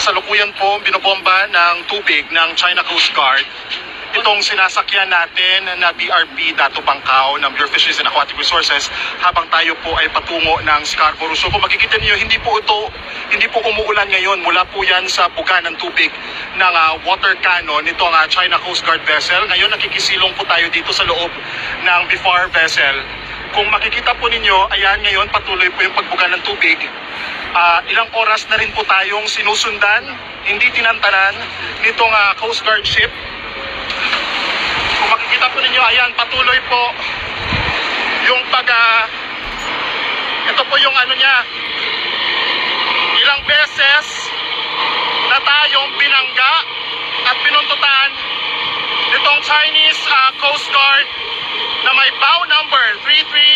Kasalukuyan po binobomba ng tubig ng China Coast Guard itong sinasakyan natin na BRP Dato Bangkao ng Bureau of Fisheries and Aquatic Resources habang tayo po ay patungo ng Scarborough. So kung makikita niyo, hindi po umuulan ngayon. Mula po yan sa buga ng tubig ng water cannon nitong China Coast Guard vessel. Ngayon nakikisilong po tayo dito sa loob ng BFAR vessel. Kung makikita po ninyo, ayan ngayon patuloy po yung pagbuga ng tubig. Ilang oras na rin po tayong sinusundan, hindi tinantanan nitong Coast Guard ship. Kung makikita po ninyo, ayan patuloy po yung ito po yung niya, ilang beses na tayong binangga at pinuntutan nitong Chinese Coast Guard na may bow number 33